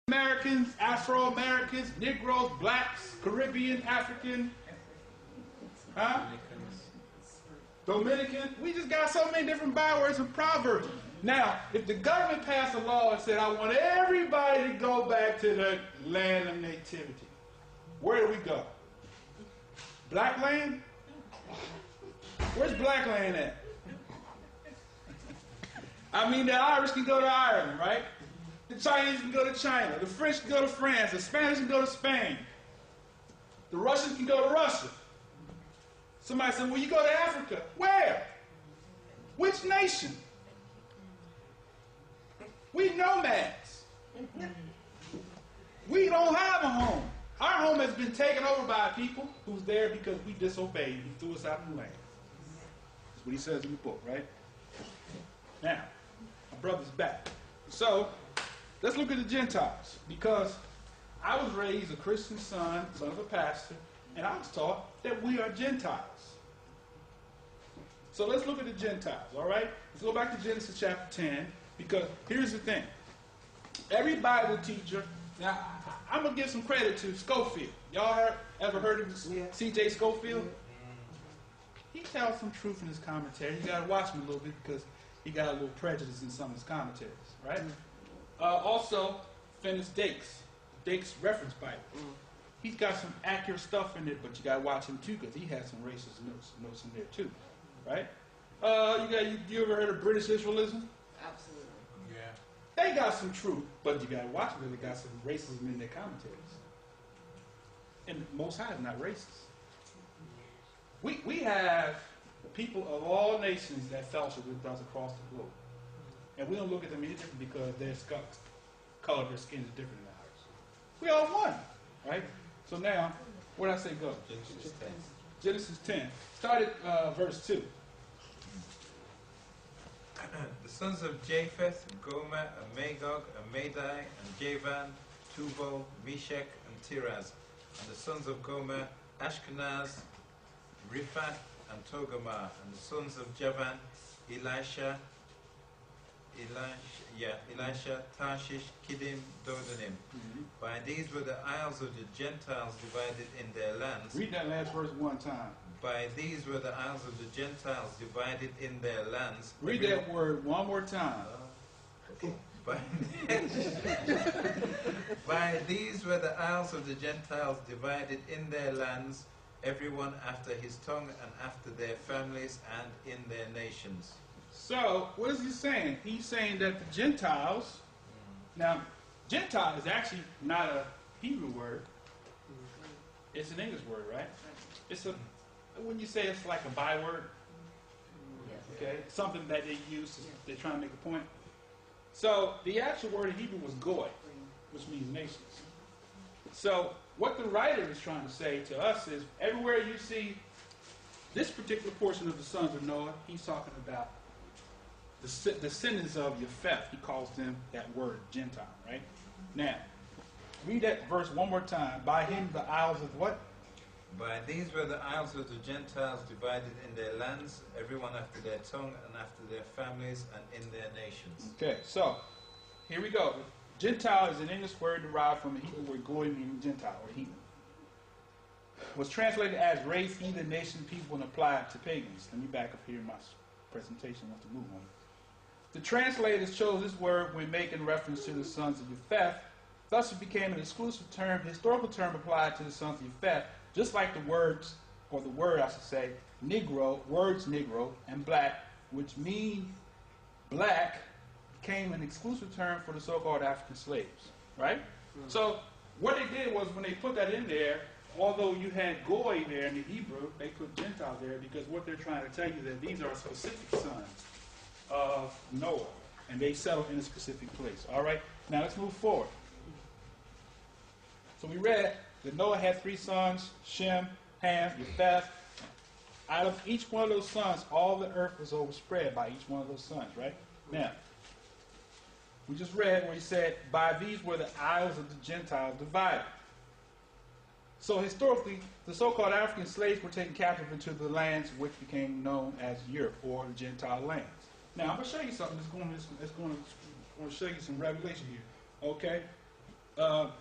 Americans, Afro-Americans, Negroes, blacks, Caribbean, African, Dominican. We just got so many different bywords and proverbs. Now, if the government passed a law and said, I want everybody to go back to the land of nativity, where do we go? Black land? Where's black land at? I mean, the Irish can go to Ireland, right? The Chinese can go to China. The French can go to France. The Spanish can go to Spain. The Russians can go to Russia. Somebody said, well, you go to Africa. Where? Which nation? We nomads. We don't have a home. Our home has been taken over by people who's there because we disobeyed. He threw us out of the land. That's what he says in the book, right? Now, my brother's back. So, let's look at the Gentiles. Because I was raised a Christian son of a pastor, and I was taught that we are Gentiles. So let's look at the Gentiles, all right? Let's go back to Genesis chapter 10, because here's the thing. Every Bible teacher, now I'm going to give some credit to Schofield. Y'all ever heard of C.J. Schofield? He tells some truth in his commentary. You got to watch him a little bit because he got a little prejudice in some of his commentaries, right? Also, Finis Dake's Reference Bible. He's got some accurate stuff in it, but you got to watch him too because he has some racist notes in there too, right? You ever heard of British Israelism? Absolutely. Yeah. They got some truth, but you got to watch them because they got some racism in their commentaries. And Most High is not racist. We have people of all nations that fellowship with us across the globe. And we don't look at them any different because their color of their skin is different than ours. We all one, right? So now, where did I say go? Genesis 10. Genesis 10. Start at verse 2. The sons of Japheth, Gomer, and Magog, and Madai, and Javan, Tubal, Meshach, and Tiras. And the sons of Gomer, Ashkenaz, Riphath, and Togarmah. And the sons of Javan, Elisha, Tarshish, Kiddim, Dodanim. By these were the isles of the Gentiles divided in their lands. Read that last verse one time. By these were the isles of the Gentiles divided in their lands. Read that word one more time. By these were the isles of the Gentiles divided in their lands, everyone after his tongue and after their families and in their nations. So, what is he saying? He's saying that the Gentiles, now, Gentile is actually not a Hebrew word. It's an English word, right? It's a, wouldn't you say it's like a byword? Okay, something that they use, they're trying to make a point. So, the actual word in Hebrew was goy, which means nations. So, what the writer is trying to say to us is, everywhere you see this particular portion of the sons of Noah, he's talking about the descendants of Japheth. He calls them that word, Gentile, right? Now, read that verse one more time. By him the isles of what? By these were the isles of the Gentiles divided in their lands, everyone after their tongue and after their families and in their nations. Okay, so here we go. Gentile is an English word derived from the Hebrew word goy, meaning Gentile or heathen. Was translated as race, heathen, nation, people, and applied to pagans. Let me back up here in my presentation. I want to move on. The translators chose this word when making reference to the sons of Japheth. Thus it became an exclusive term, historical term applied to the sons of Japheth, just like the words, or the word I should say, Negro, words Negro, and black, which mean black, became an exclusive term for the so-called African slaves, right? So what they did was when they put that in there, although you had goy there in the Hebrew, they put Gentile there because what they're trying to tell you is that these are specific sons of Noah, and they settled in a specific place. All right, now let's move forward. So we read that Noah had 3 sons, Shem, Ham, Japheth. Out of each one of those sons, all the earth was overspread by each one of those sons, right? Now, we just read where he said, by these were the isles of the Gentiles divided. So historically, the so-called African slaves were taken captive into the lands which became known as Europe, or the Gentile lands. Now, I'm going to show you something that's going to show you some revelation here. Okay? Let's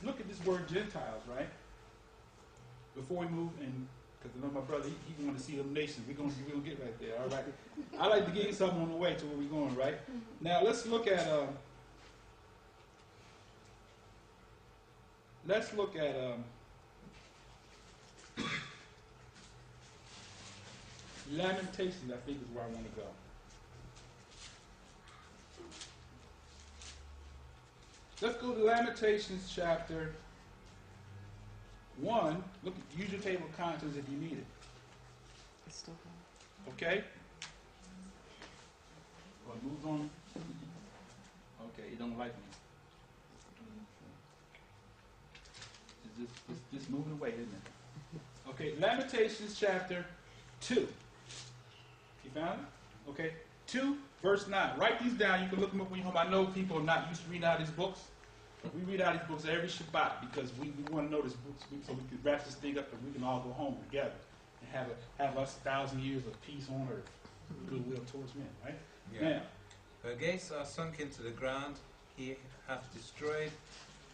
look at this word Gentiles, right? Before we move, and because I know my brother, he wanted to see them nations. We're gonna get right there, all right? I like to give you something on the way to where we're going, right? Now let's look at Lamentations. I think is where I want to go. Let's go to Lamentations chapter 1. Look, use your table of contents if you need it. It's still going. Okay? Well, it moves on. Okay, you don't like me. It's just moving away, isn't it? Okay, Lamentations chapter 2. You found it? Okay, 2, verse 9. Write these down. You can look them up when you're home. I know people are not used to reading out these books. But we read out these books every Shabbat because we want to know this book so we can wrap this thing up and we can all go home together and have us 1,000 years of peace on earth, goodwill towards men, right? Yeah. Now, her gates are sunk into the ground. He hath destroyed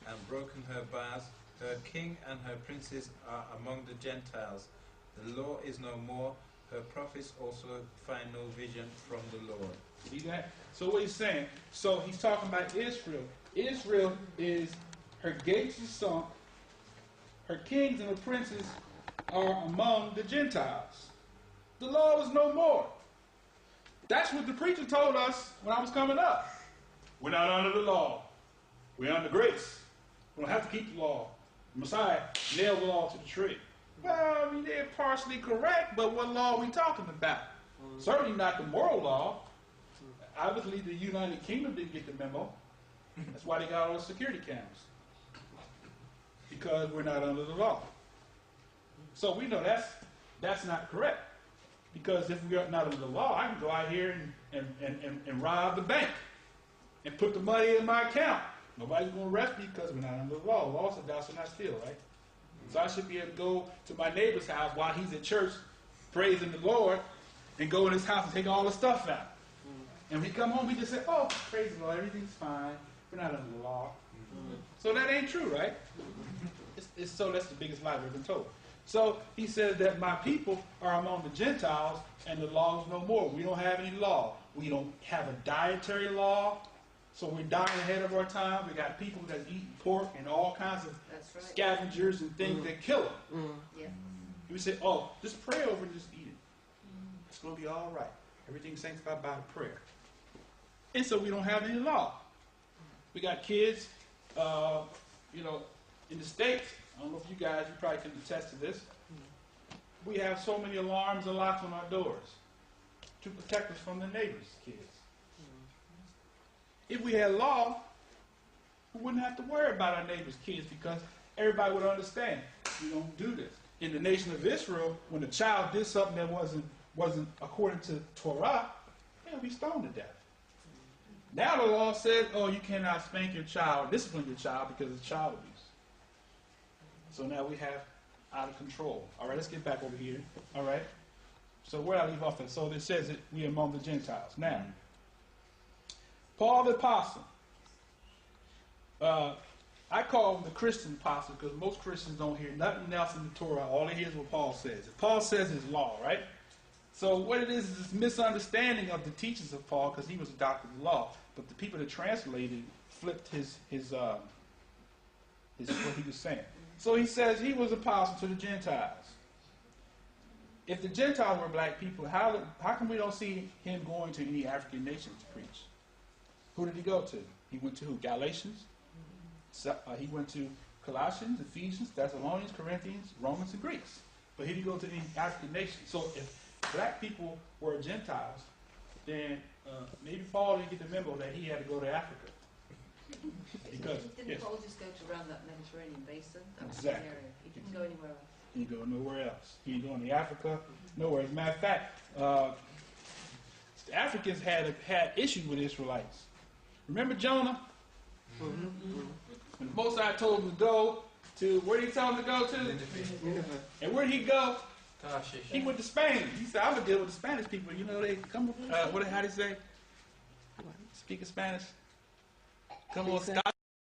and broken her bars. Her king and her princes are among the Gentiles. The law is no more. Her prophets also find no vision from the Lord. See that? So what he's saying, so he's talking about Israel. Israel is, her gates are sunk, her kings and her princes are among the Gentiles. The law is no more. That's what the preacher told us when I was coming up. We're not under the law. We're under grace. We don't have to keep the law. The Messiah nailed the law to the tree. Well, I mean, they're partially correct, but what law are we talking about? Certainly not the moral law. Obviously, the United Kingdom didn't get the memo. That's why they got all the security cameras. Because we're not under the law. So we know that's not correct. Because if we are not under the law, I can go out here and rob the bank and put the money in my account. Nobody's going to arrest me because we're not under the law. The law said thou shalt not steal, right? So I should be able to go to my neighbor's house while he's at church praising the Lord and go in his house and take all the stuff out. And when he come home, we just say, oh, praise the Lord, everything's fine. We're not under the law. So that ain't true, right? So that's the biggest lie we've been told. So he says that my people are among the Gentiles and the law is no more. We don't have any law. We don't have a dietary law. So we're dying ahead of our time. We got people that eat pork and all kinds of scavengers and things that kill them. Yeah. We say, oh, just pray over and just eat it. It's going to be all right. Everything's sanctified by the prayer. And so we don't have any law. We got kids, in the States. I don't know if you guys, you probably can attest to this. We have so many alarms and locks on our doors to protect us from the neighbors' kids. If we had law, we wouldn't have to worry about our neighbors' kids because everybody would understand we don't do this. In the nation of Israel, when a child did something that wasn't according to Torah, they'll be stoned to death. Now the law says, oh, you cannot spank your child, discipline your child because it's child abuse. So now we have out of control. All right, let's get back over here. All right. So where I leave off at? So it says that we are among the Gentiles. Now, Paul the Apostle. I call him the Christian apostle because most Christians don't hear nothing else in the Torah. All they hear is what Paul says. If Paul says his law, right? So what it is this misunderstanding of the teachings of Paul because he was a doctor of the law. But the people that translated flipped his what he was saying. So he says he was apostle to the Gentiles. If the Gentiles were black people, how come we don't see him going to any African nations to preach? Who did he go to? He went to who? Galatians? He went to Colossians, Ephesians, Thessalonians, Corinthians, Romans, and Greeks. But he didn't go to any African nations. So if black people were Gentiles, then maybe Paul didn't get the memo that he had to go to Africa. Because didn't Paul just go to around that Mediterranean basin? That was exactly. the area. He didn't go anywhere else. He didn't go nowhere else. He didn't go to Africa, nowhere. As a matter of fact, the Africans had issues with Israelites. Remember Jonah? When the Most High told him to go to, where did he tell him to go to? And where did he go? He went to Spain. He said, I'm going to deal with the Spanish people. You know, they come, how do you say? Speaking Spanish? Come on, stop.